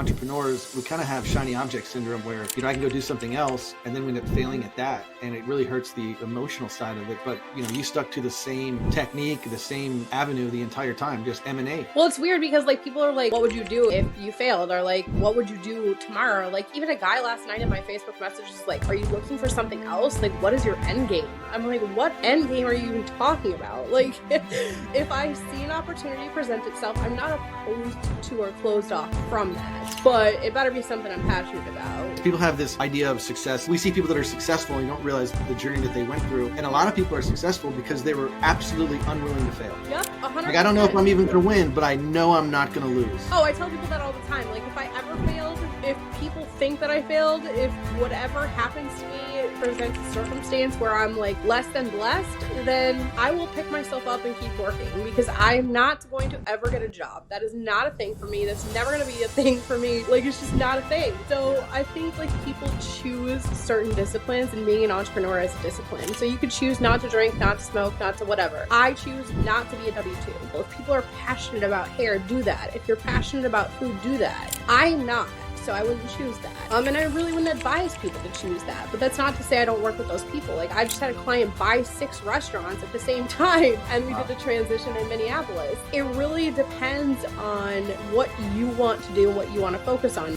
entrepreneurs, we kind of have shiny object syndrome where, I can go do something else and then we end up failing at that. And it really hurts the emotional side of it. But, you stuck to the same technique, the same avenue the entire time, just M&A. Well, it's weird because people are like, what would you do if you failed? Or like, what would you do tomorrow? Like even a guy last night in my Facebook message is like, are you looking for something else? Like, what is your end game? I'm like, what end game are you even talking about? Like, if I see an opportunity present itself, I'm not opposed to or closed off from that, but it better be something I'm passionate about. People have this idea of success. We see people that are successful and you don't realize the journey that they went through. And a lot of people are successful because they were absolutely unwilling to fail. Yep, 100%. Like, I don't know if I'm even going to win, but I know I'm not going to lose. Oh, I tell people that all the time. Like, if I ever failed, if people think that I failed, if whatever happens to me presents a circumstance where I'm like less than blessed, then I will pick myself up and keep working because I'm not going to ever get a job. That is not a thing for me. That's never going to be a thing for me. Like, it's just not a thing. So I think like people choose certain disciplines, and being an entrepreneur is a discipline. So you could choose not to drink, not to smoke, not to whatever. I choose not to be a W-2. Well, if people are passionate about hair, do that. If you're passionate about food, do that. I'm not. So I wouldn't choose that. And I really wouldn't advise people to choose that. But that's not to say I don't work with those people. Like, I just had a client buy 6 restaurants at the same time, and we did the transition in Minneapolis. It really depends on what you want to do, what you want to focus on.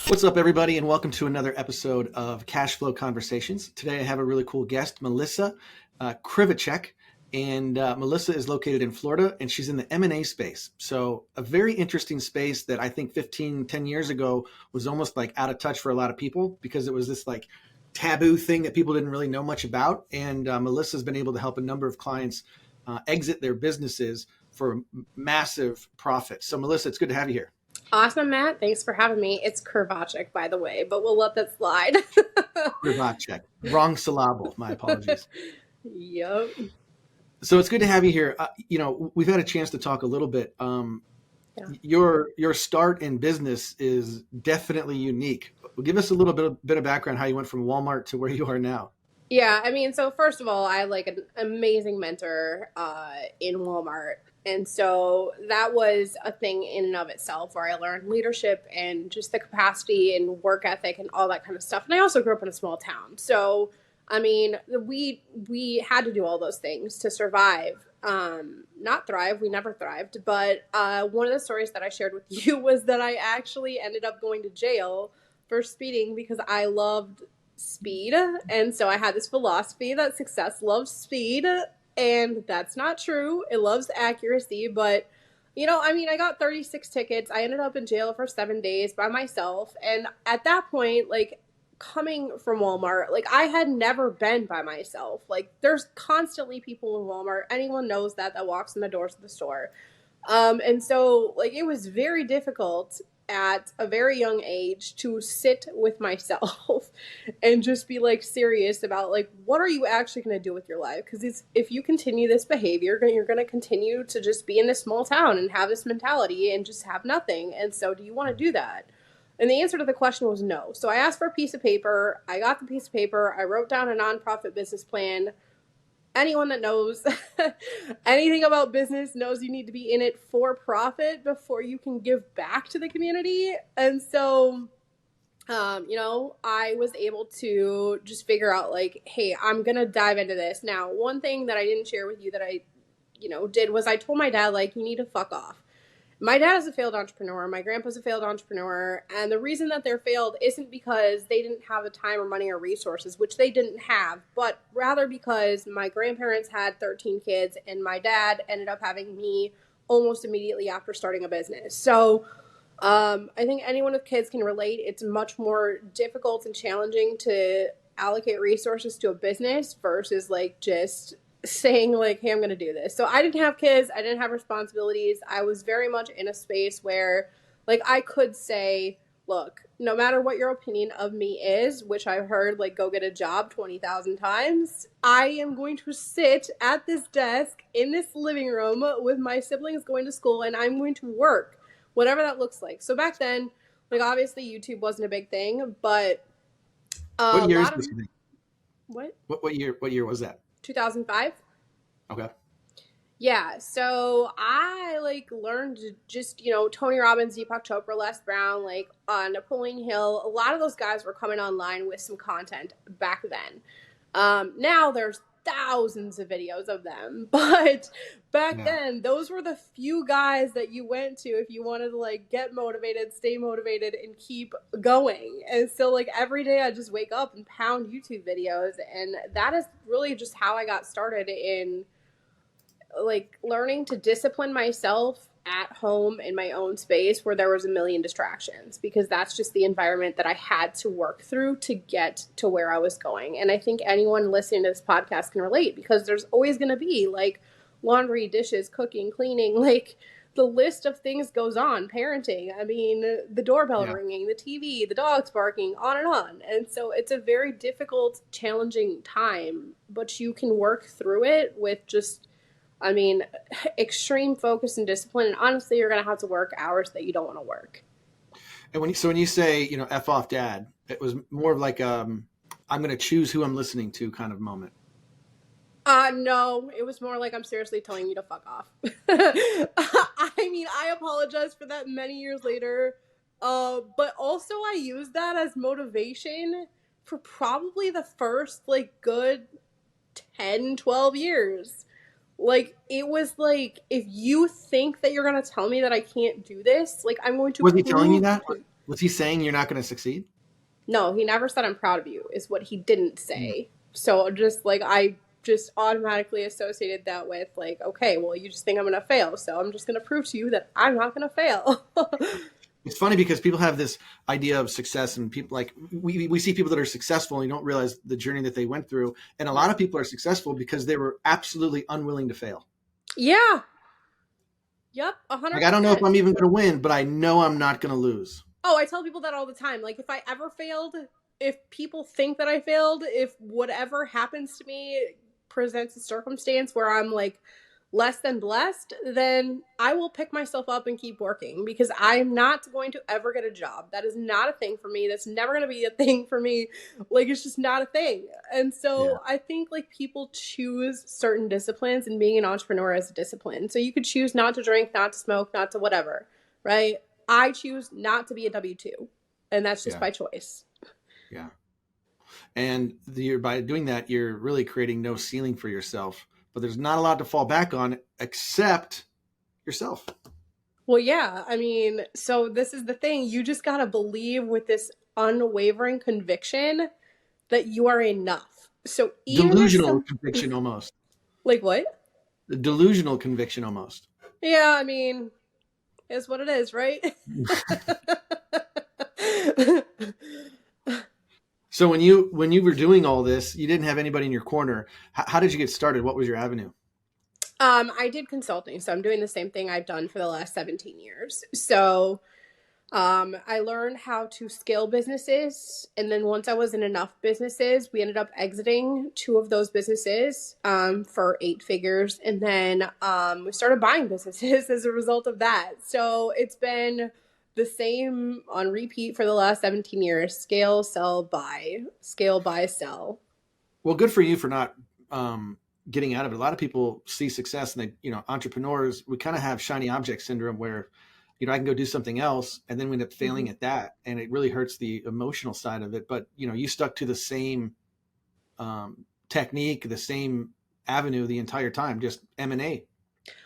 What's up, everybody, and welcome to another episode of Cash Flow Conversations. Today I have a really cool guest, Melissa Krivachek. And Melissa is located in Florida, and she's in the M&A space. So a very interesting space that I think 10 years ago was almost like out of touch for a lot of people because it was this like taboo thing that people didn't really know much about. And Melissa's been able to help a number of clients exit their businesses for massive profits. So Melissa, it's good to have you here. Awesome, Matt. Thanks for having me. It's Krivachek, by the way, but we'll let that slide. Krivachek. Wrong syllable. My apologies. Yep. So it's good to have you here. We've had a chance to talk a little bit. Your start in business is definitely unique. Give us a little bit of background how you went from Walmart to where you are now. Yeah, I mean, so first of all, I had like an amazing mentor in Walmart. And so that was a thing in and of itself where I learned leadership and just the capacity and work ethic and all that kind of stuff. And I also grew up in a small town. So I mean, we had to do all those things to survive, not thrive. We never thrived. But one of the stories that I shared with you was that I actually ended up going to jail for speeding because I loved speed. And so I had this philosophy that success loves speed. And that's not true. It loves accuracy. But, I got 36 tickets. I ended up in jail for 7 days by myself. And at that point, like, coming from Walmart, like I had never been by myself. Like there's constantly people in Walmart. Anyone knows that walks in the doors of the store. And so like it was very difficult at a very young age to sit with myself and just be like serious about like, what are you actually going to do with your life? Because if you continue this behavior, you're going to continue to just be in this small town and have this mentality and just have nothing. And so do you want to do that? And the answer to the question was no. So I asked for a piece of paper. I got the piece of paper. I wrote down a nonprofit business plan. Anyone that knows anything about business knows you need to be in it for profit before you can give back to the community. And so, I was able to just figure out like, hey, I'm going to dive into this. Now, one thing that I didn't share with you that I, did was I told my dad, like, you need to fuck off. My dad is a failed entrepreneur. My grandpa's a failed entrepreneur. And the reason that they're failed isn't because they didn't have the time or money or resources, which they didn't have, but rather because my grandparents had 13 kids and my dad ended up having me almost immediately after starting a business. So I think anyone with kids can relate. It's much more difficult and challenging to allocate resources to a business versus like just saying like, hey, I'm going to do this. So I didn't have kids. I didn't have responsibilities. I was very much in a space where like I could say, look, no matter what your opinion of me is, which I've heard like go get a job 20,000 times, I am going to sit at this desk in this living room with my siblings going to school and I'm going to work, whatever that looks like. So back then, like obviously YouTube wasn't a big thing, but what year is this? What What year was that? 2005. Okay. Yeah, so I like learned just, Tony Robbins, Deepak Chopra, Les Brown, like Napoleon Hill. A lot of those guys were coming online with some content back then. Now there's thousands of videos of them, but back Yeah. then those were the few guys that you went to if you wanted to like get motivated, stay motivated, and keep going. And so like every day I just wake up and pound YouTube videos, and that is really just how I got started in like learning to discipline myself at home in my own space where there was a million distractions, because that's just the environment that I had to work through to get to where I was going. And I think anyone listening to this podcast can relate, because there's always going to be like laundry, dishes, cooking, cleaning, like the list of things goes on, parenting. I mean, the doorbell Yeah. ringing, the TV, the dogs barking, on and on. And so it's a very difficult, challenging time, but you can work through it with just, I mean, extreme focus and discipline. And honestly, you're going to have to work hours that you don't want to work. And when you say, F off dad, it was more of like, I'm going to choose who I'm listening to kind of moment. No, it was more like I'm seriously telling you to fuck off. I mean, I apologize for that many years later. But also I use that as motivation for probably the first like good 10, 12 years. Like, it was like, if you think that you're going to tell me that I can't do this, like, I'm going to Was he telling you prove that? to. Was he saying you're not going to succeed? No, he never said I'm proud of you, is what he didn't say. So just like, I just automatically associated that with like, okay, well, you just think I'm going to fail. So I'm just going to prove to you that I'm not going to fail. It's funny because people have this idea of success, and people like we see people that are successful and you don't realize the journey that they went through. And a lot of people are successful because they were absolutely unwilling to fail. Yeah. Yep. Like, I don't know if 100%. I'm even going to win, but I know I'm not going to lose. Oh, I tell people that all the time. Like, if I ever failed, if people think that I failed, if whatever happens to me presents a circumstance where I'm like less than blessed, then I will pick myself up and keep working, because I'm not going to ever get a job. That is not a thing for me. That's never going to be a thing for me. Like, it's just not a thing. And Yeah. so I think like people choose certain disciplines, and being an entrepreneur is a discipline. So you could choose not to drink, not to smoke, not to whatever, right? I choose not to be a W-2, and that's just Yeah. by choice. Yeah. And by doing that, you're really creating no ceiling for yourself, but there's not a lot to fall back on except yourself. Well, yeah, I mean, so this is the thing. You just got to believe with this unwavering conviction that you are enough. So even if Delusional conviction almost. like what? Delusional conviction almost. Yeah, I mean, it's what it is, right? So when you were doing all this, you didn't have anybody in your corner. How did you get started? What was your avenue? I did consulting, so I'm doing the same thing I've done for the last 17 years. So I learned how to scale businesses. And then once I was in enough businesses, we ended up exiting two of those businesses for 8 figures. And then we started buying businesses as a result of that. So it's been the same on repeat for the last 17 years. Scale, sell, buy. Scale, buy, sell. Well, good for you for not getting out of it. A lot of people see success and entrepreneurs, we kind of have shiny object syndrome where, I can go do something else and then we end up failing at that. And it really hurts the emotional side of it. But, you stuck to the same technique, the same avenue the entire time, just M&A.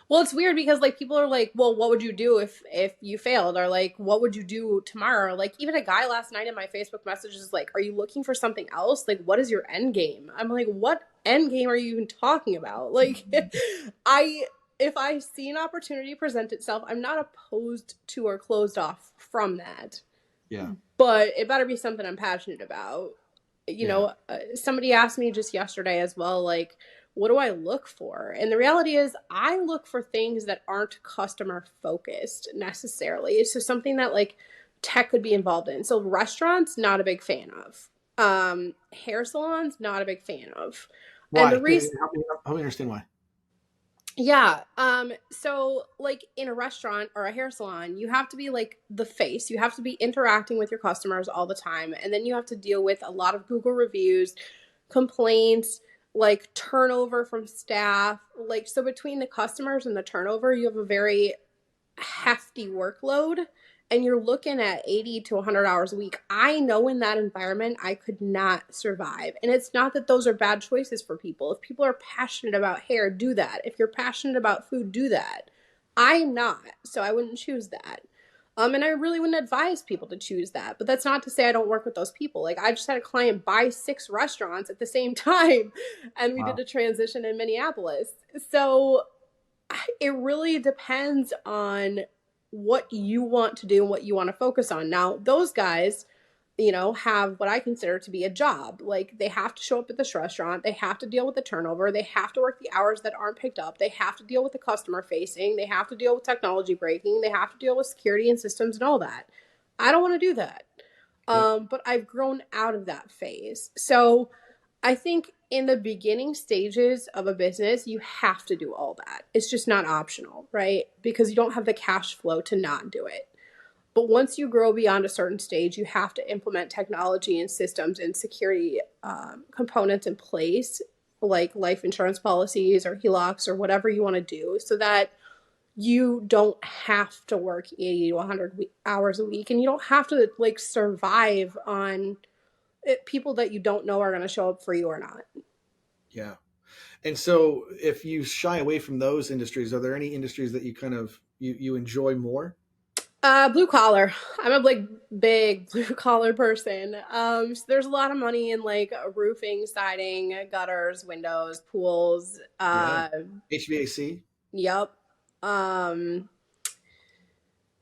Well, it's weird because like people are like, well, what would you do if you failed? Or like, what would you do tomorrow? Like even a guy last night in my Facebook messages is like, are you looking for something else? Like, what is your end game? I'm like, what end game are you even talking about? Like if I see an opportunity present itself, I'm not opposed to or closed off from that. Yeah. But it better be something I'm passionate about. Yeah. Somebody asked me just yesterday as well, like, what do I look for? And the reality is I look for things that aren't customer focused necessarily. So something that like tech could be involved in. So restaurants, not a big fan of. Hair salons, not a big fan of. And Why? the reason, Help me understand why. yeah. So like in a restaurant or a hair salon, you have to be like the face. You have to be interacting with your customers all the time. And then you have to deal with a lot of Google reviews, complaints, like turnover from staff. Like, so between the customers and the turnover, you have a very hefty workload, and you're looking at 80 to 100 hours a week. I know in that environment I could not survive. And it's not that those are bad choices for people. If people are passionate about hair, do that. If you're passionate about food, do that. I'm not, so I wouldn't choose that. And I really wouldn't advise people to choose that. But that's not to say I don't work with those people. Like, I just had a client buy 6 restaurants at the same time, and we did Wow. a transition in Minneapolis. So it really depends on what you want to do and what you want to focus on. Now, those guys, have what I consider to be a job. Like, they have to show up at this restaurant, they have to deal with the turnover, they have to work the hours that aren't picked up, they have to deal with the customer facing, they have to deal with technology breaking, they have to deal with security and systems and all that. I don't want to do that. Yep. But I've grown out of that phase. So I think in the beginning stages of a business, you have to do all that. It's just not optional, right? Because you don't have the cash flow to not do it. But once you grow beyond a certain stage, you have to implement technology and systems and security components in place, like life insurance policies or HELOCs or whatever you want to do, so that you don't have to work 80 to 100 hours a week, and you don't have to like survive on people that you don't know are going to show up for you or not. Yeah. And so if you shy away from those industries, are there any industries that you kind of you enjoy more? Blue collar. I'm a big blue collar person. So there's a lot of money in like roofing, siding, gutters, windows, pools. Yeah. HVAC? Yep. Um,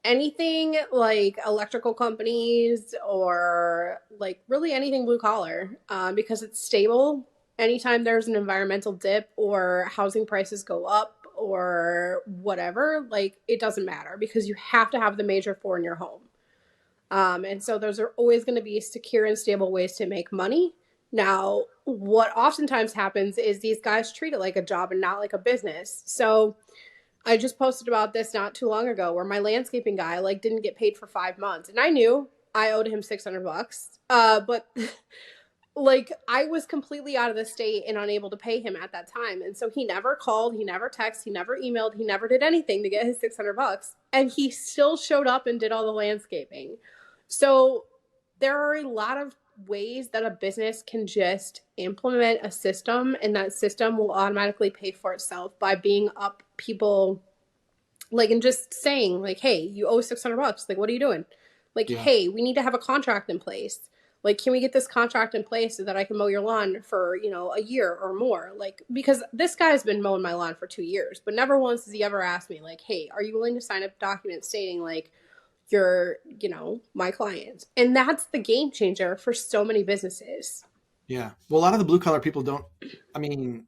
Anything like electrical companies or like really anything blue collar, because it's stable. Anytime there's an environmental dip or housing prices go up or whatever, like it doesn't matter because you have to have the major four in your home. And so those are always going to be secure and stable ways to make money. Now, what oftentimes happens is these guys treat it like a job and not like a business. So I just posted about this not too long ago where my landscaping guy like didn't get paid for 5 months, and I knew I owed him $600. But like I was completely out of the state and unable to pay him at that time, and so he never called, he never texted, he never emailed, he never did anything to get his $600, and he still showed up and did all the landscaping. So there are a lot of ways that a business can just implement a system, and that system will automatically pay for itself by being up people, like, and just saying like, hey, you owe $600, like what are you doing? Like, Yeah. hey, we need to have a contract in place. Like, can we get this contract in place so that I can mow your lawn for a year or more? Like, because this guy's been mowing my lawn for 2 years, but never once has he ever asked me like, hey, are you willing to sign a document stating like you're my client? And that's the game changer for so many businesses. Yeah. Well, a lot of the blue collar people don't, I mean,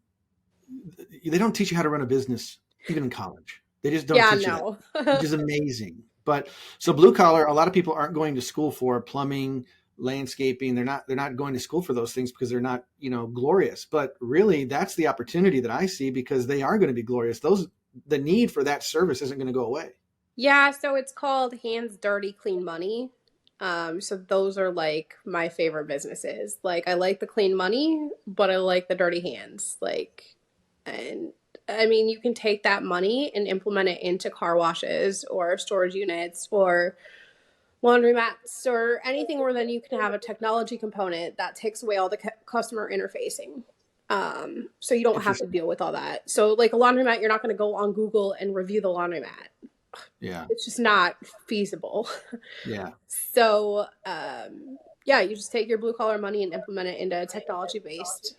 they don't teach you how to run a business even in college. They just don't Yeah, teach you that, no. which is amazing. But so blue collar, a lot of people aren't going to school for plumbing, landscaping. They're not going to school for those things because they're not, glorious. But really that's the opportunity that I see because they are going to be glorious. The need for that service isn't going to go away. Yeah, so it's called Hands Dirty Clean Money. So those are like my favorite businesses. Like, I like the clean money, but I like the dirty hands. Like, and I mean, you can take that money and implement it into car washes or storage units or laundromats or anything where then you can have a technology component that takes away all the customer interfacing. So you don't have to Interesting. deal with all that. So like a laundromat, you're not going to go on Google and review the laundromat. Yeah. It's just not feasible. Yeah. So, yeah, you just take your blue collar money and implement it into a technology based.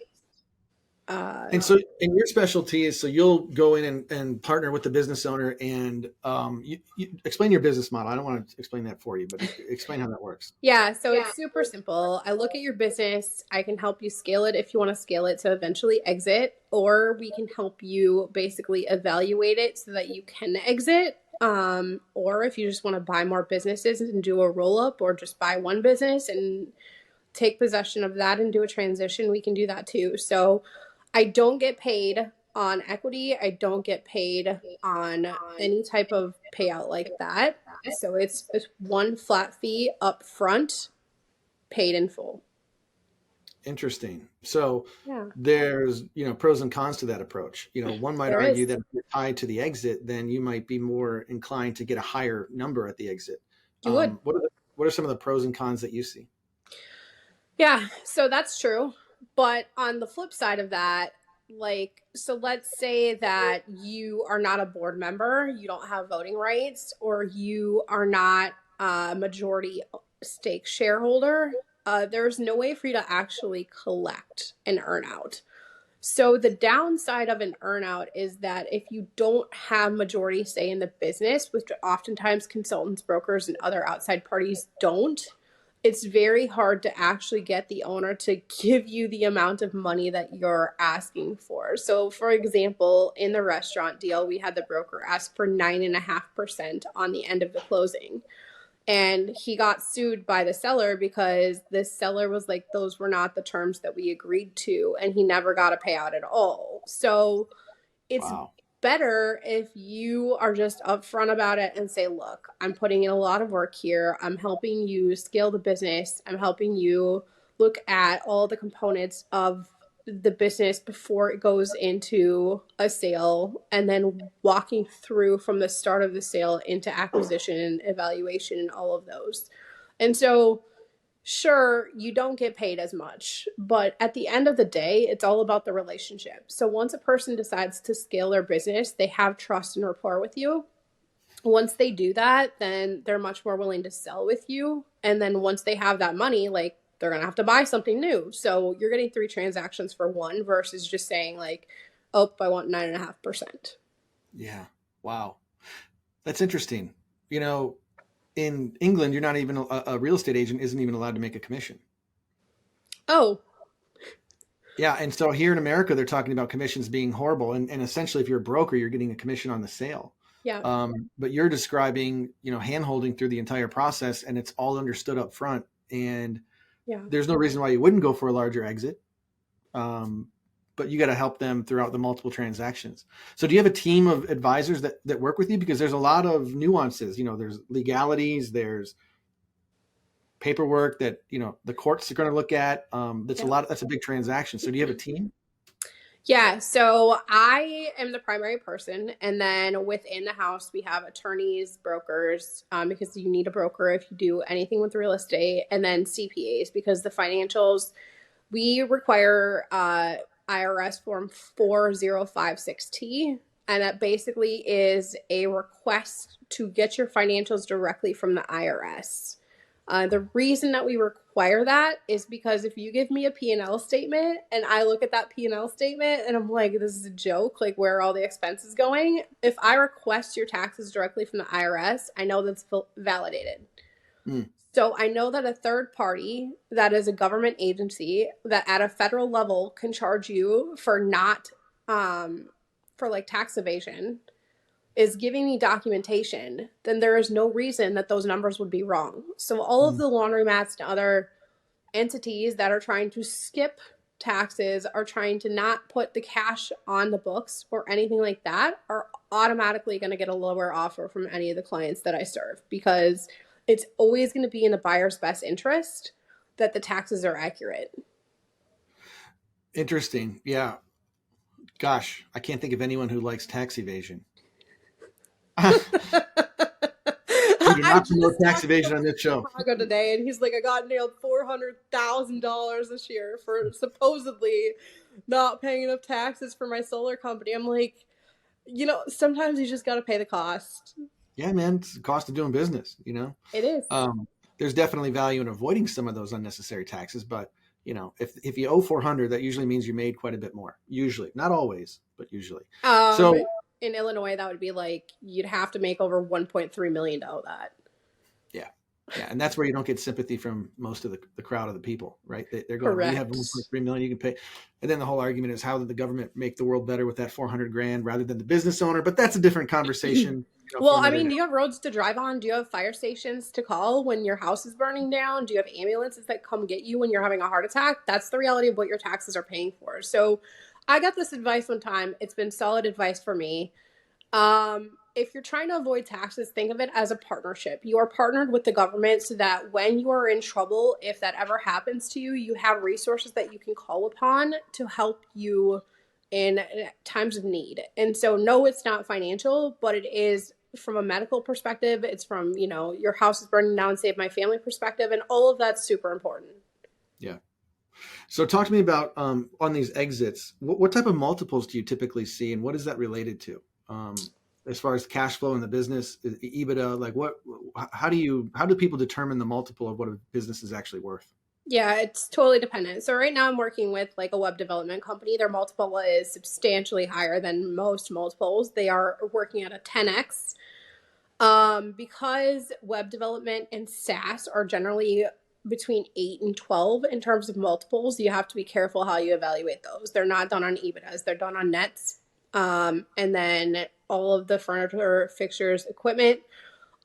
Uh, And so, and your specialty is so you'll go in and partner with the business owner and you explain your business model. I don't want to explain that for you, but explain how that works. yeah, so it's super simple. I look at your business. I can help you scale it if you want to scale it to eventually exit, or we can help you basically evaluate it so that you can exit. Or if you just want to buy more businesses and do a roll up, or just buy one business and take possession of that and do a transition, we can do that too. So I don't get paid on equity. I don't get paid on any type of payout like that. So it's one flat fee up front, paid in full. Interesting. So Yeah, there's, pros and cons to that approach. One might there argue is. that if you're tied to the exit, then you might be more inclined to get a higher number at the exit. You would. What are some of the pros and cons that you see? Yeah, so that's true. But on the flip side of that, like, so let's say that you are not a board member, you don't have voting rights, or you are not a majority stake shareholder. There's no way for you to actually collect an earnout. So the downside of an earnout is that if you don't have majority say in the business, which oftentimes consultants, brokers, and other outside parties don't, it's very hard to actually get the owner to give you the amount of money that you're asking for. So, for example, in the restaurant deal, we had the broker ask for 9.5% on the end of the closing. And he got sued by the seller because the seller was like, those were not the terms that we agreed to. And he never got a payout at all. So, it's Wow. better if you are just upfront about it and say, look, I'm putting in a lot of work here. I'm helping you scale the business. I'm helping you look at all the components of the business before it goes into a sale, and then walking through from the start of the sale into acquisition, evaluation, and all of those. And so sure, you don't get paid as much, but at the end of the day, it's all about the relationship. So once a person decides to scale their business, they have trust and rapport with you. Once they do that, then they're much more willing to sell with you. And then once they have that money, like, they're going to have to buy something new. So you're getting 3 transactions for one versus just saying, like, oh, I want 9.5%. Yeah. Wow. That's interesting. In England, you're not even a real estate agent isn't even allowed to make a commission. Oh, Yeah, and so here in America, they're talking about commissions being horrible, and essentially, if you're a broker, you're getting a commission on the sale. yeah, But you're describing, hand holding through the entire process, and it's all understood up front, and yeah. there's no reason why you wouldn't go for a larger exit. Um, but you got to help them throughout the multiple transactions. So, do you have a team of advisors that work with you? Because there's a lot of nuances. There's legalities, there's paperwork that the courts are going to look at. That's a Yeah. lot. That's a big transaction. So, do you have a team? Yeah, so I am the primary person, and then within the house we have attorneys, brokers, because you need a broker if you do anything with real estate, and then CPAs because the financials we require IRS form 4056T, and that basically is a request to get your financials directly from the IRS. The reason that we require that is because if you give me a P&L statement and I look at that P&L statement and I'm like, this is a joke, like, where are all the expenses going? If I request your taxes directly from the IRS, I know that's validated. Mm. So I know that a third party that is a government agency that at a federal level can charge you for not, for like tax evasion, is giving me documentation, then there is no reason that those numbers would be wrong. So all of Mm. the laundromats and other entities that are trying to skip taxes, are trying to not put the cash on the books or anything like that, are automatically going to get a lower offer from any of the clients that I serve, because it's always going to be in the buyer's best interest that the taxes are accurate. Interesting. Yeah. Gosh, I can't think of anyone who likes tax evasion. We do I not promote just tax talked to evasion on someone this in show. Chicago today, and he's like, I got nailed $400,000 this year for supposedly not paying enough taxes for my solar company. I'm like, sometimes you just got to pay the cost. Yeah, man, it's the cost of doing business. It is. There's definitely value in avoiding some of those unnecessary taxes, but if you owe 400, that usually means you made quite a bit more. Usually, not always, but usually. Um, So in Illinois, that would be like you'd have to make over $1.3 million off that. yeah, yeah, and that's where you don't get sympathy from most of the crowd of the people, right? They're going, well, you have Correct. 1.3 million, you can pay, and then the whole argument is how did the government make the world better with that 400 grand rather than the business owner? But that's a different conversation, Well, for I another mean, day. do you have roads to drive on? Do you have fire stations to call when your house is burning down? Do you have ambulances that come get you when you're having a heart attack? That's the reality of what your taxes are paying for. So I got this advice one time. It's been solid advice for me. if you're trying to avoid taxes, think of it as a partnership. You are partnered with the government so that when you are in trouble, if that ever happens to you, you have resources that you can call upon to help you in times of need. And so, no, it's not financial, but it is from a medical perspective. It's from, your house is burning down, save my family perspective. And all of that's super important. Yeah. So talk to me about on these exits, what type of multiples do you typically see, and what is that related to? As far as cash flow in the business, EBITDA, like how do people determine the multiple of what a business is actually worth? Yeah, it's totally dependent. So right now I'm working with like a web development company. Their multiple is substantially higher than most multiples. They are working at a 10x. Because web development and SaaS are generally between 8 and 12 in terms of multiples, you have to be careful how you evaluate those. They're not done on EBITDAs, they're done on nets. And then all of the furniture, fixtures, equipment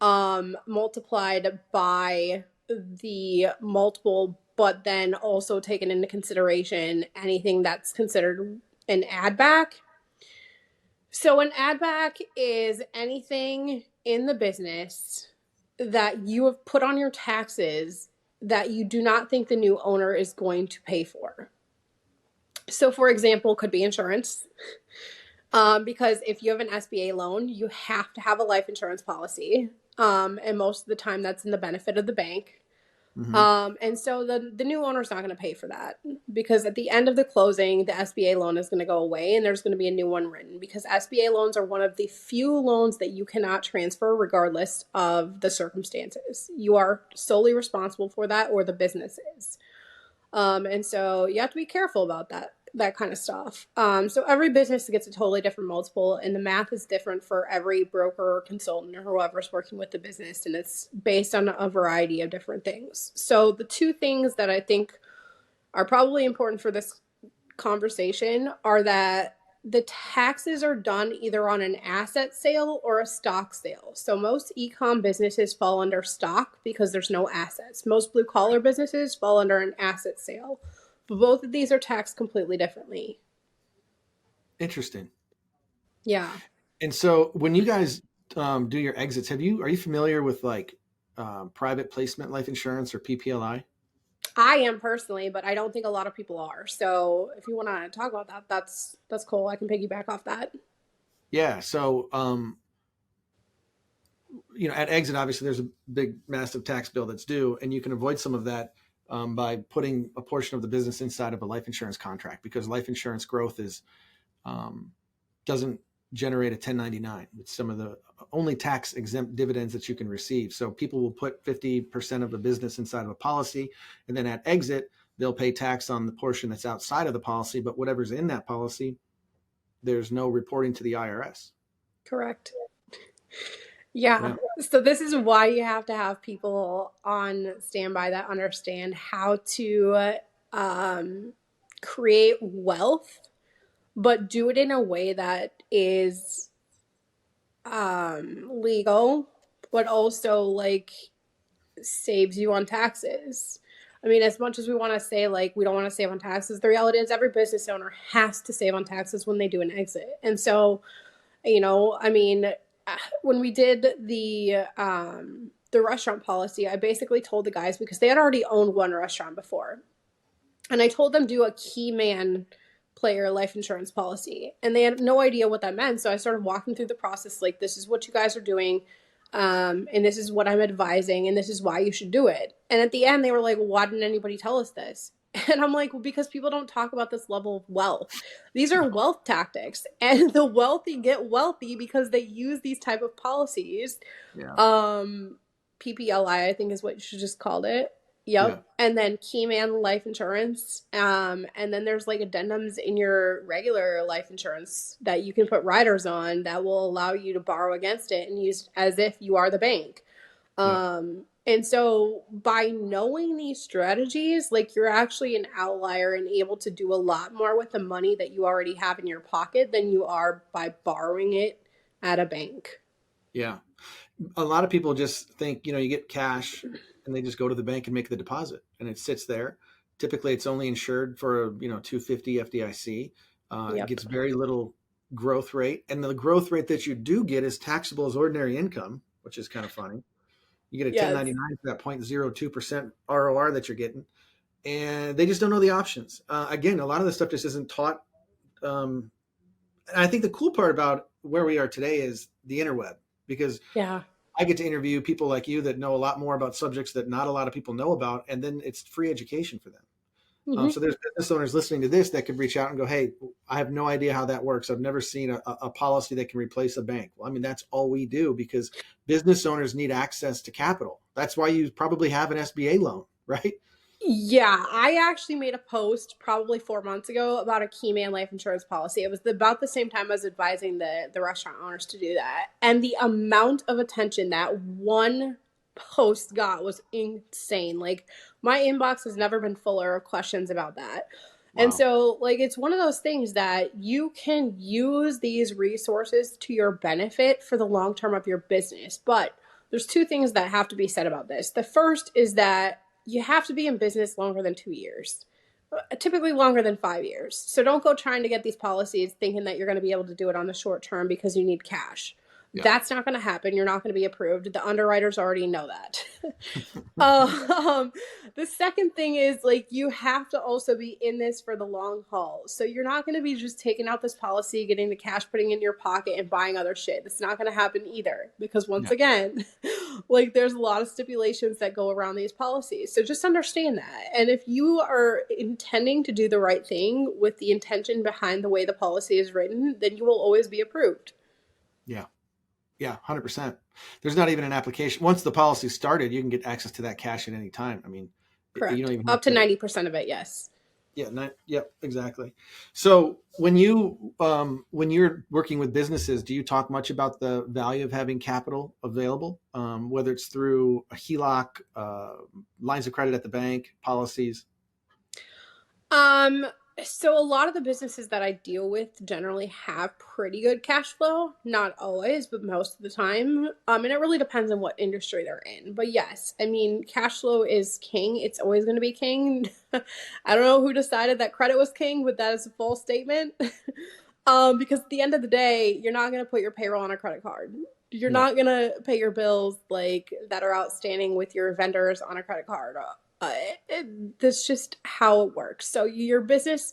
multiplied by the multiple, but then also taken into consideration anything that's considered an add back. So an add back is anything in the business that you have put on your taxes that you do not think the new owner is going to pay for. So for example, could be insurance. Because if you have an SBA loan, you have to have a life insurance policy. And most of the time that's in the benefit of the bank. And so the new owner's not going to pay for that, because at the end of the closing, the SBA loan is going to go away and there's going to be a new one written, because SBA loans are one of the few loans that you cannot transfer regardless of the circumstances. You are solely responsible for that, or the business is. And so you have to be careful about that kind of stuff. So every business gets a totally different multiple, and the math is different for every broker or consultant or whoever's working with the business, and it's based on a variety of different things. So the two things that I think are probably important for this conversation are that the taxes are done either on an asset sale or a stock sale. So most e-com businesses fall under stock because there's no assets. Most blue collar businesses fall under an asset sale. But both of these are taxed completely differently. Interesting. Yeah. And so when you guys do your exits, are you familiar with like private placement life insurance or PPLI? I am personally, but I don't think a lot of people are. So if you want to talk about that, that's cool. I can piggyback off that. Yeah. So at exit, obviously there's a big, massive tax bill that's due, and you can avoid some of that by putting a portion of the business inside of a life insurance contract, because life insurance growth doesn't generate a 1099. It's some of the only tax exempt dividends that you can receive. So people will put 50% of the business inside of a policy, and then at exit, they'll pay tax on the portion that's outside of the policy, but whatever's in that policy, there's no reporting to the IRS. Correct. Yeah. Yeah. So this is why you have to have people on standby that understand how to create wealth, but do it in a way that is legal, but also like saves you on taxes. I mean, as much as we want to say like we don't want to save on taxes, the reality is every business owner has to save on taxes when they do an exit. And so, I mean, when we did the restaurant policy, I basically told the guys, because they had already owned one restaurant before, and I told them do a key man player life insurance policy, and they had no idea what that meant. So I started walking through the process, like, this is what you guys are doing, and this is what I'm advising, and this is why you should do it. And at the end, they were like, why didn't anybody tell us this? And I'm like, well, because people don't talk about this level of wealth. These are wealth tactics, and the wealthy get wealthy because they use these type of policies. Yeah. PPLI, I think is what you should just call it. Yep. Yeah. And then Keyman life insurance. And then there's like addendums in your regular life insurance that you can put riders on that will allow you to borrow against it and use as if you are the bank. And so by knowing these strategies, like, you're actually an outlier and able to do a lot more with the money that you already have in your pocket than you are by borrowing it at a bank. Yeah. A lot of people just think, you get cash and they just go to the bank and make the deposit and it sits there. Typically it's only insured for, 250 FDIC. It Yep. gets very little growth rate, and the growth rate that you do get is taxable as ordinary income, which is kind of funny. You get a Yes. 1099 for that 0.02% ROR that you're getting, and they just don't know the options. Again, a lot of this stuff just isn't taught. And I think the cool part about where we are today is the interweb, because Yeah. I get to interview people like you that know a lot more about subjects that not a lot of people know about, and then it's free education for them. Mm-hmm. So there's business owners listening to this that could reach out and go, hey, I have no idea how that works. I've never seen a policy that can replace a bank. Well, I mean, that's all we do, because business owners need access to capital. That's why you probably have an SBA loan, right? Yeah, I actually made a post probably 4 months ago about a key man life insurance policy. It was about the same time I was advising the restaurant owners to do that. And the amount of attention that one post got was insane. Like, my inbox has never been fuller of questions about that. And Wow. so, like, it's one of those things that you can use these resources to your benefit for the long term of your business. But there's two things that have to be said about this. The first is that you have to be in business longer than 2 years, typically longer than 5 years. So don't go trying to get these policies thinking that you're going to be able to do it on the short term because you need cash. Yeah. That's not going to happen. You're not going to be approved. The underwriters already know that. The second thing is, like, you have to also be in this for the long haul. So you're not going to be just taking out this policy, getting the cash, putting it in your pocket, and buying other shit. That's not going to happen either, because once again, like, there's a lot of stipulations that go around these policies. So just understand that. And if you are intending to do the right thing with the intention behind the way the policy is written, then you will always be approved. Yeah. Yeah, 100%. There's not even an application. Once the policy started, you can get access to that cash at any time. I mean, you Correct. don't even Up have to to. 90% of it, yes. Yeah, exactly. So when you're working with businesses, do you talk much about the value of having capital available, whether it's through a HELOC, lines of credit at the bank, policies? So a lot of the businesses that I deal with generally have pretty good cash flow. Not always, but most of the time. And it really depends on what industry they're in. But yes, I mean, cash flow is king. It's always going to be king. I don't know who decided that credit was king, but that is a false statement. Because at the end of the day, you're not going to put your payroll on a credit card. You're No. not going to pay your bills like that are outstanding with your vendors on a credit card. That's just how it works. So your business.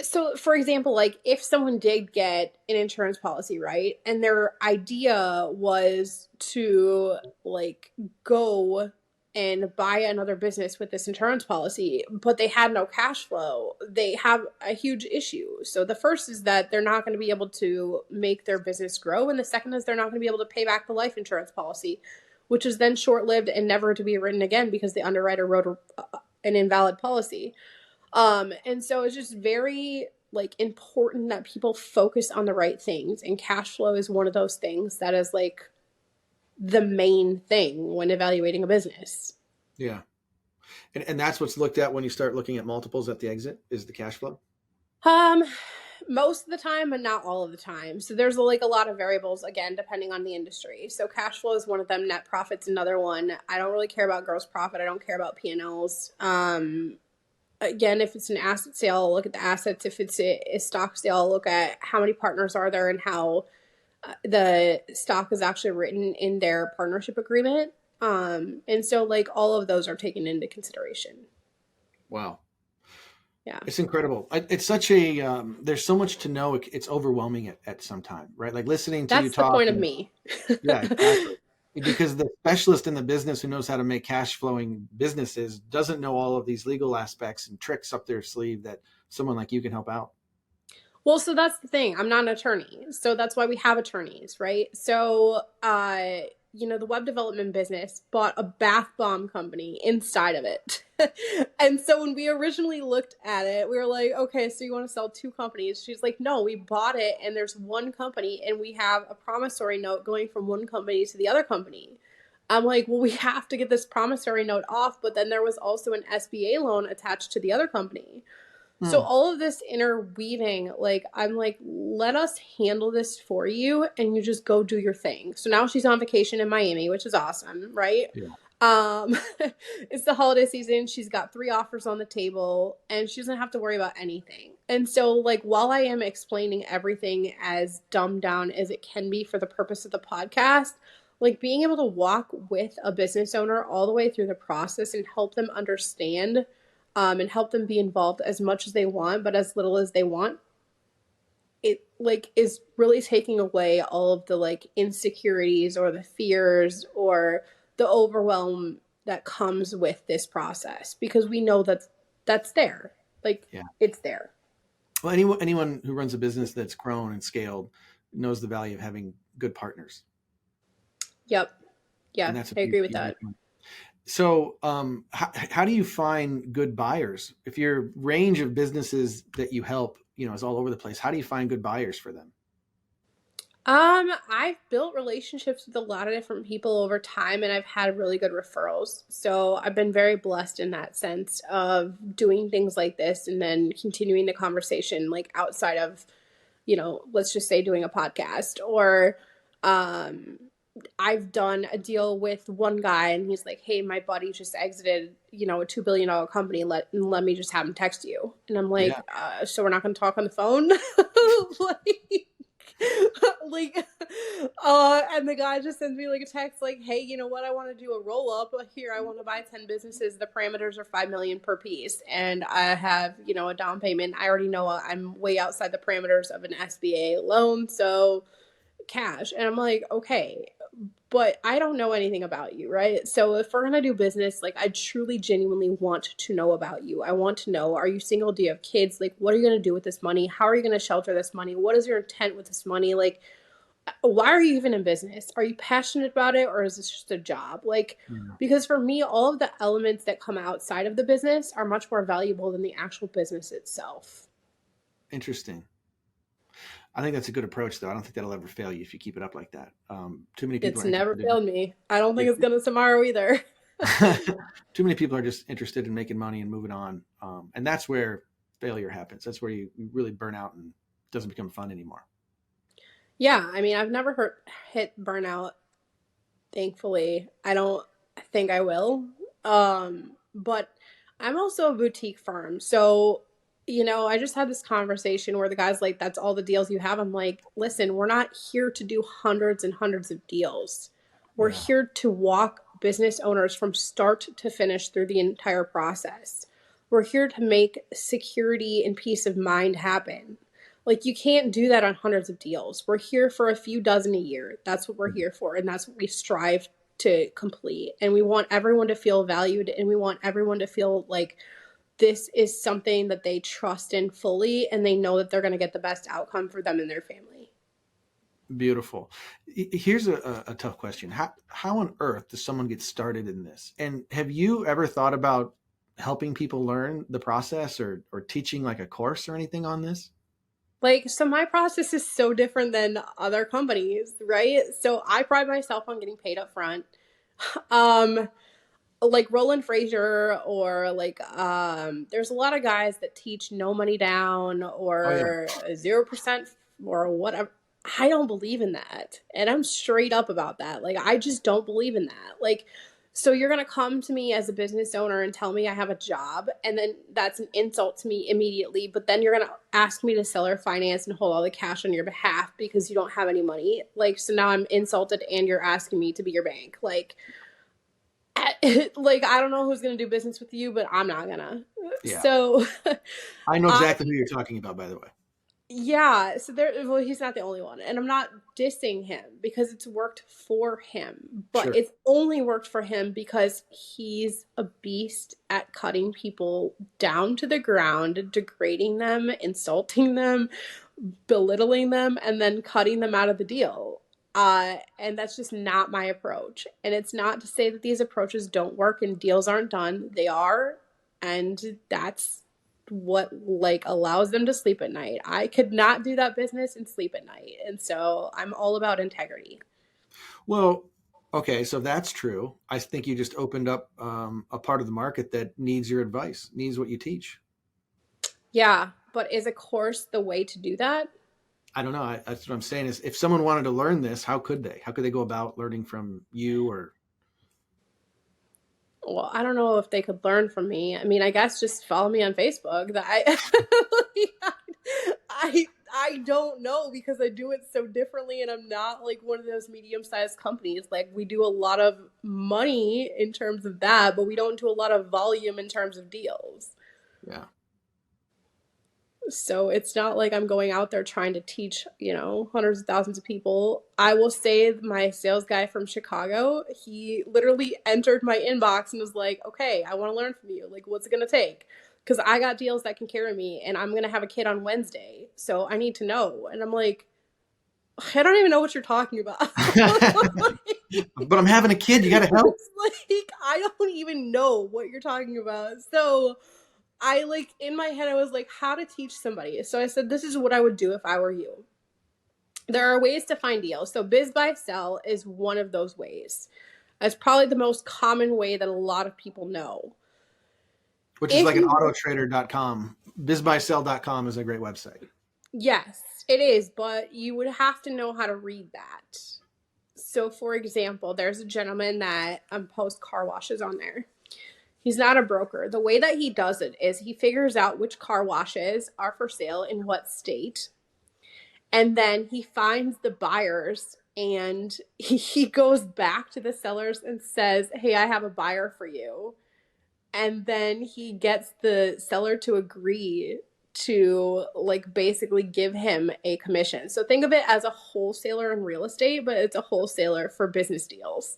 So, for example, like, if someone did get an insurance policy, right, and their idea was to, like, go and buy another business with this insurance policy, but they had no cash flow, they have a huge issue. So the first is that they're not going to be able to make their business grow, and the second is they're not going to be able to pay back the life insurance policy, which is then short-lived and never to be written again because the underwriter wrote an invalid policy. And so it's just very, like, important that people focus on the right things, and cash flow is one of those things that is, like, the main thing when evaluating a business. Yeah. And that's what's looked at when you start looking at multiples at the exit, is the cash flow. Um, Most of the time, but not all of the time. So there's, like, a lot of variables, again, depending on the industry. So cash flow is one of them. Net profit's another one. I don't really care about gross profit. I don't care about P&Ls. Again, if it's an asset sale, I'll look at the assets. If it's a stock sale, I'll look at how many partners are there and how the stock is actually written in their partnership agreement. And so, like, all of those are taken into consideration. Wow. Yeah. It's incredible. It's such a, there's so much to know. It's overwhelming at some time, right? Like listening to you That's the talk. point of me. Yeah, exactly. Because the specialist in the business who knows how to make cash flowing businesses doesn't know all of these legal aspects and tricks up their sleeve that someone like you can help out. Well, so that's the thing. I'm not an attorney. So that's why we have attorneys, right? So, the web development business bought a bath bomb company inside of it. And so when we originally looked at it, we were like, okay, so you want to sell two companies? She's like, no, we bought it and there's one company and we have a promissory note going from one company to the other company. I'm like, well, we have to get this promissory note off, but then there was also an SBA loan attached to the other company. So all of this interweaving, like, I'm like, let us handle this for you and you just go do your thing. So now she's on vacation in Miami, which is awesome, right? Yeah. Um, it's the holiday season. She's got 3 offers on the table and she doesn't have to worry about anything. And so, like, while I am explaining everything as dumbed down as it can be for the purpose of the podcast, like being able to walk with a business owner all the way through the process and help them understand, and help them be involved as much as they want, but as little as they want, it like is really taking away all of the like insecurities or the fears or the overwhelm that comes with this process, because we know that that's there, like Yeah. it's there. Well, anyone who runs a business that's grown and scaled knows the value of having good partners, Yep. and Yeah, that's a I huge, agree with huge that. one. So, how do you find good buyers? If your range of businesses that you help, is all over the place, how do you find good buyers for them? I've built relationships with a lot of different people over time and I've had really good referrals. So I've been very blessed in that sense of doing things like this and then continuing the conversation like outside of, let's just say doing a podcast or um I've done a deal with one guy and he's like, "Hey, my buddy just exited, a $2 billion company. Let me just have him text you." And I'm Yeah. like, "So we're not going to talk on the phone?" like, like, and the guy just sends me like a text, like, "Hey, you know what? I want to do a roll up here. I want to buy 10 businesses. The parameters are 5 million per piece, and I have, a down payment. I already know I'm way outside the parameters of an SBA loan, so cash." And I'm like, "Okay, but I don't know anything about you, right? So if we're going to do business, like I truly genuinely want to know about you. I want to know, are you single? Do you have kids? Like, what are you going to do with this money? How are you going to shelter this money? What is your intent with this money? Like, why are you even in business? Are you passionate about it or is this just a job?" Like, Yeah. because for me, all of the elements that come outside of the business are much more valuable than the actual business itself. Interesting. I think that's a good approach, though. I don't think that'll ever fail you if you keep it up like that. Too many people It's are never interested in failed me. I don't think yeah. it's going to tomorrow either. Too many people are just interested in making money and moving on, and that's where failure happens. That's where you really burn out and it doesn't become fun anymore. Yeah, I mean, I've never hit burnout, thankfully. I don't think I will. But I'm also a boutique firm. So, I just had this conversation where the guy's like, "That's all the deals you have?" I'm like, "Listen, we're not here to do hundreds and hundreds of deals. We're Yeah. here to walk business owners from start to finish through the entire process. We're here to make security and peace of mind happen. Like, you can't do that on hundreds of deals. We're here for a few dozen a year. That's what we're here for. And that's what we strive to complete. And we want everyone to feel valued and we want everyone to feel like this is something that they trust in fully and they know that they're going to get the best outcome for them and their family." Beautiful. Here's a tough question. How on earth does someone get started in this? And have you ever thought about helping people learn the process or teaching like a course or anything on this? Like, so my process is so different than other companies, right? So I pride myself on getting paid up front. Um, like Roland Frazier or like there's a lot of guys that teach no money down Oh yeah. or 0% or whatever. I don't believe in that. And I'm straight up about that. Like, I just don't believe in that. Like, so you're going to come to me as a business owner and tell me I have a job, and then that's an insult to me immediately. But then you're going to ask me to sell or finance and hold all the cash on your behalf because you don't have any money. Like, so now I'm insulted and you're asking me to be your bank. Like, like, I don't know who's going to do business with you, but I'm not gonna. Yeah. So I know I exactly who you're talking about, by the way. yeah, so well, he's not the only one. And I'm not dissing him because it's worked for him, but Sure. it's only worked for him because he's a beast at cutting people down to the ground, degrading them, insulting them, belittling them, and then cutting them out of the deal. And that's just not my approach. And it's not to say that these approaches don't work and deals aren't done. They are. And that's what like allows them to sleep at night. I could not do that business and sleep at night. And so I'm all about integrity. Well, okay, so if that's true, I think you just opened up a part of the market that needs your advice, needs what you teach. Yeah, but is a course the way to do that? I don't know. That's what I'm saying is if someone wanted to learn this, how could they? How could they go about learning from you or? Well, I don't know if they could learn from me. I mean, I guess just follow me on Facebook. That I don't know because I do it so differently, and I'm not like one of those medium-sized companies. Like we do a lot of money in terms of that, but we don't do a lot of volume in terms of deals. Yeah. So it's not like I'm going out there trying to teach, hundreds of thousands of people. I will say my sales guy from Chicago, he literally entered my inbox and was like, okay, I want to learn from you. Like, what's it going to take? Because I got deals that can carry me and I'm going to have a kid on Wednesday. So I need to know. And I'm like, I don't even know what you're talking about. But I'm having a kid. You got to help. Like, I don't even know what you're talking about. So I like in my head, I was like, how to teach somebody. So I said, this is what I would do if I were you. There are ways to find deals. So biz buy sell is one of those ways. It's probably the most common way that a lot of people know. Which is like an autotrader.com. Bizbuysell.com is a great website. Yes, it is, but you would have to know how to read that. So for example, there's a gentleman that posts car washes on there. He's not a broker. The way that he does it is he figures out which car washes are for sale in what state. And then he finds the buyers and he goes back to the sellers and says, hey, I have a buyer for you. And then he gets the seller to agree to like basically give him a commission. So think of it as a wholesaler in real estate, but it's a wholesaler for business deals.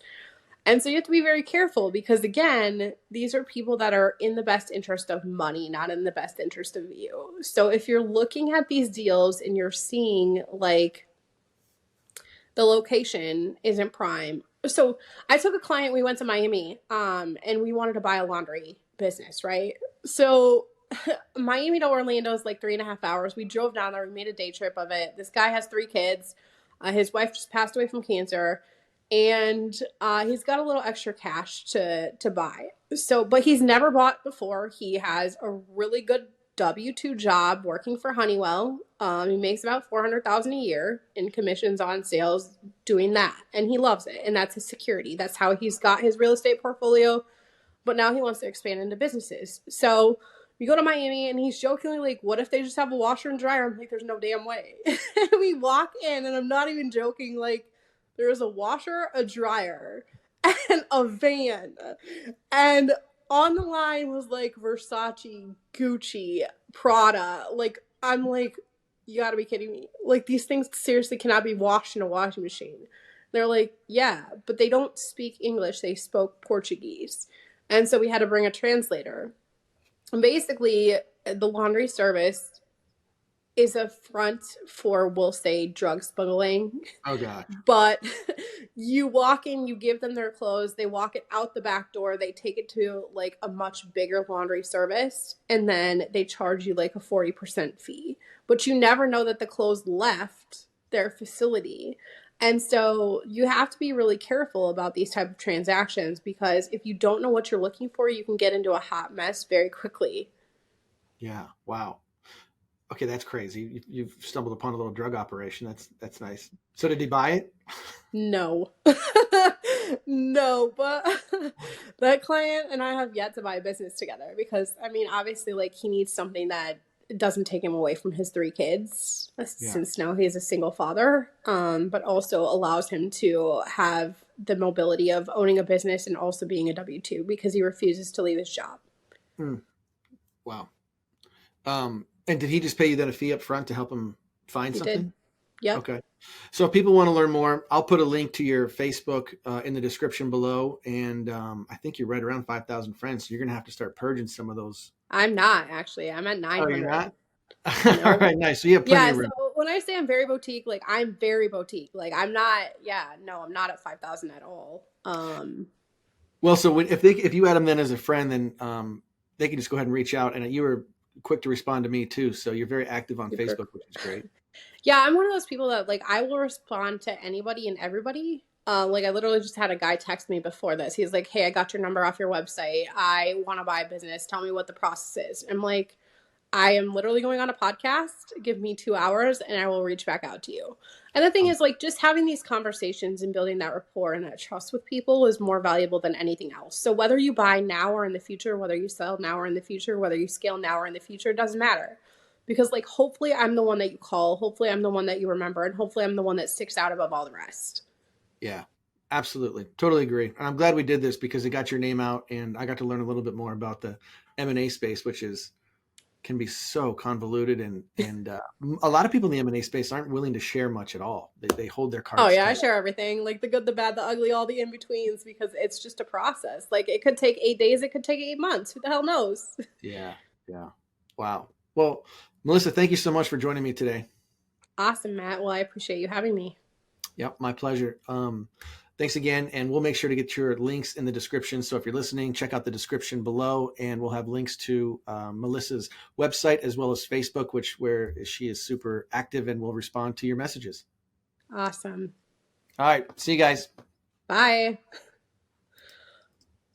And so you have to be very careful because, again, these are people that are in the best interest of money, not in the best interest of you. So if you're looking at these deals and you're seeing like the location isn't prime. So I took a client, we went to Miami, and we wanted to buy a laundry business, right? So Miami to Orlando is like 3.5 hours. We drove down there. We made a day trip of it. This guy has 3 kids. His wife just passed away from cancer. And he's got a little extra cash to buy. So, but he's never bought before. He has a really good W-2 job working for Honeywell. He makes about $400,000 a year in commissions on sales doing that, and he loves it. And that's his security. That's how he's got his real estate portfolio. But now he wants to expand into businesses. So we go to Miami, and he's jokingly like, "What if they just have a washer and dryer?" I'm like, "There's no damn way." And we walk in, and I'm not even joking. Like, there is a washer, a dryer, and a van. And on the line was like Versace, Gucci, Prada. Like, I'm like, you gotta be kidding me. Like, these things seriously cannot be washed in a washing machine. They're like, yeah, but they don't speak English. They spoke Portuguese. And so we had to bring a translator. And basically, the laundry service is a front for, we'll say, drug smuggling. Oh, God. But you walk in, you give them their clothes, they walk it out the back door, they take it to like a much bigger laundry service, and then they charge you like a 40% fee. But you never know that the clothes left their facility. And so you have to be really careful about these type of transactions because if you don't know what you're looking for, you can get into a hot mess very quickly. Yeah. Wow. Okay, that's crazy. You've stumbled upon a little drug operation. That's nice. So did he buy it? No. No, but that client and I have yet to buy a business together because, I mean, obviously, like, he needs something that doesn't take him away from his 3 kids since now he's a single father, but also allows him to have the mobility of owning a business and also being a W-2 because he refuses to leave his job. Wow. And did he just pay you then a fee up front to help him find He something? did. Yep. Okay. So if people want to learn more, I'll put a link to your Facebook in the description below. And I think you're right around 5,000 friends. So you're going to have to start purging some of those. I'm not, actually. I'm at 900. Oh, you're not? No. All right, nice. So you have plenty of room. So when I say I'm very boutique, like, I'm very boutique. Like, I'm not, I'm not at 5,000 at all. Well, so if you add them then as a friend, then they can just go ahead and reach out. And you were quick to respond to me too. So you're very active on Facebook, which is great. Yeah, I'm one of those people that, like, I will respond to anybody and everybody. Like, I literally just had a guy text me before this. He's like, hey, I got your number off your website. I want to buy a business. Tell me what the process is. I'm like, I am literally going on a podcast. Give me 2 hours and I will reach back out to you. And the thing Um, is, like, just having these conversations and building that rapport and that trust with people is more valuable than anything else. So whether you buy now or in the future, whether you sell now or in the future, whether you scale now or in the future, it doesn't matter. Because, like, hopefully I'm the one that you call. Hopefully I'm the one that you remember. And hopefully I'm the one that sticks out above all the rest. yeah, absolutely. Totally agree. And I'm glad we did this because it got your name out and I got to learn a little bit more about the M&A space, which is can be so convoluted and a lot of people in the M&A space aren't willing to share much at all. They hold their Oh cards yeah, I tight. share everything, like the good, the bad, the ugly, all the in betweens, because it's just a process. Like it could take 8 days, it could take 8 months. Who the hell knows? Yeah. Yeah. Wow. Well, Melissa, thank you so much for joining me today. Awesome, Matt. Well, I appreciate you having me. Yep, my pleasure. Thanks again, and we'll make sure to get your links in the description. So if you're listening, check out the description below, and we'll have links to Melissa's website as well as Facebook, where she is super active and will respond to your messages. Awesome. All right, see you guys. Bye.